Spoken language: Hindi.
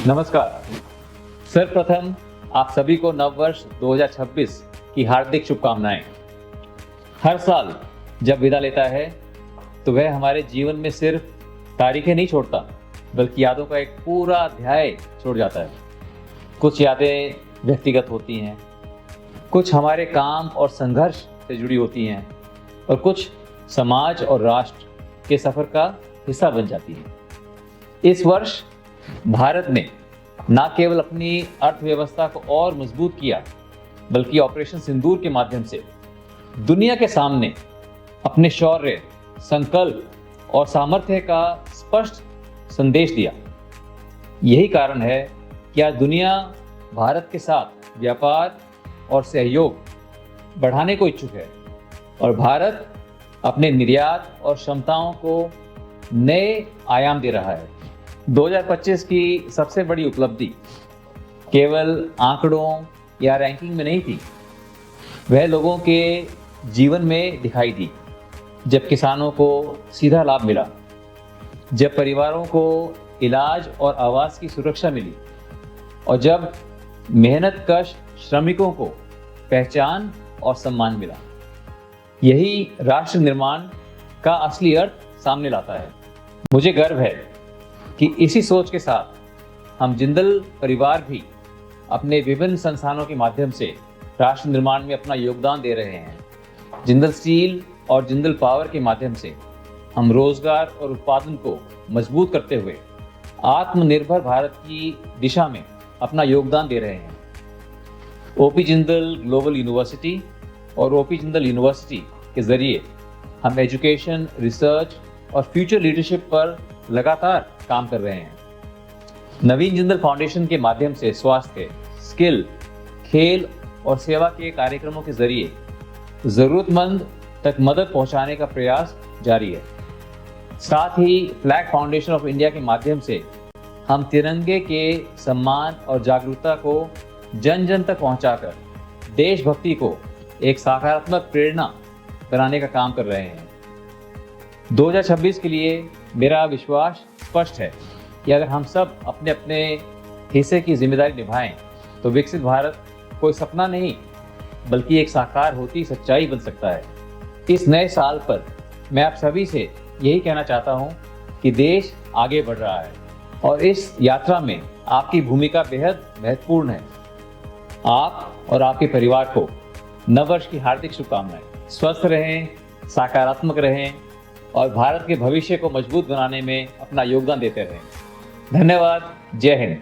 नमस्कार। सर्वप्रथम आप सभी को नववर्ष 2026 की हार्दिक शुभकामनाएं। हर साल जब विदा लेता है तो वह हमारे जीवन में सिर्फ तारीखें नहीं छोड़ता, बल्कि यादों का एक पूरा अध्याय छोड़ जाता है। कुछ यादें व्यक्तिगत होती हैं, कुछ हमारे काम और संघर्ष से जुड़ी होती हैं और कुछ समाज और राष्ट्र के सफर का हिस्सा बन जाती हैं। इस वर्ष भारत ने न केवल अपनी अर्थव्यवस्था को और मजबूत किया, बल्कि ऑपरेशन सिंदूर के माध्यम से दुनिया के सामने अपने शौर्य, संकल्प और सामर्थ्य का स्पष्ट संदेश दिया। यही कारण है कि आज दुनिया भारत के साथ व्यापार और सहयोग बढ़ाने को इच्छुक है और भारत अपने निर्यात और क्षमताओं को नए आयाम दे रहा है। 2025 की सबसे बड़ी उपलब्धि केवल आंकड़ों या रैंकिंग में नहीं थी, वह लोगों के जीवन में दिखाई दी। जब किसानों को सीधा लाभ मिला, जब परिवारों को इलाज और आवास की सुरक्षा मिली और जब मेहनतकश श्रमिकों को पहचान और सम्मान मिला। यही राष्ट्र निर्माण का असली अर्थ सामने लाता है। मुझे गर्व है कि इसी सोच के साथ हम जिंदल परिवार भी अपने विभिन्न संस्थानों के माध्यम से राष्ट्र निर्माण में अपना योगदान दे रहे हैं। जिंदल स्टील और जिंदल पावर के माध्यम से हम रोजगार और उत्पादन को मजबूत करते हुए आत्मनिर्भर भारत की दिशा में अपना योगदान दे रहे हैं। ओपी जिंदल ग्लोबल यूनिवर्सिटी और ओपी जिंदल यूनिवर्सिटी के जरिए हम एजुकेशन, रिसर्च और फ्यूचर लीडरशिप पर लगातार काम कर रहे हैं। नवीन जिंदल फाउंडेशन के माध्यम से स्वास्थ्य, स्किल, खेल और सेवा के कार्यक्रमों के जरिए जरूरतमंद तक मदद पहुंचाने का प्रयास जारी है। साथ ही फ्लैग फाउंडेशन ऑफ इंडिया के माध्यम से हम तिरंगे के सम्मान और जागरूकता को जन जन तक पहुंचाकर देशभक्ति को एक सकारात्मक प्रेरणा बनाने का काम कर रहे हैं। 2026 के लिए मेरा विश्वास स्पष्ट है कि अगर हम सब अपने अपने हिस्से की जिम्मेदारी निभाएं तो विकसित भारत कोई सपना नहीं, बल्कि एक साकार होती सच्चाई बन सकता है। इस नए साल पर मैं आप सभी से यही कहना चाहता हूं कि देश आगे बढ़ रहा है और इस यात्रा में आपकी भूमिका बेहद महत्वपूर्ण है। आप और आपके परिवार को नववर्ष की हार्दिक शुभकामनाएं। स्वस्थ रहें, सकारात्मक रहें और भारत के भविष्य को मजबूत बनाने में अपना योगदान देते रहें। धन्यवाद। जय हिंद।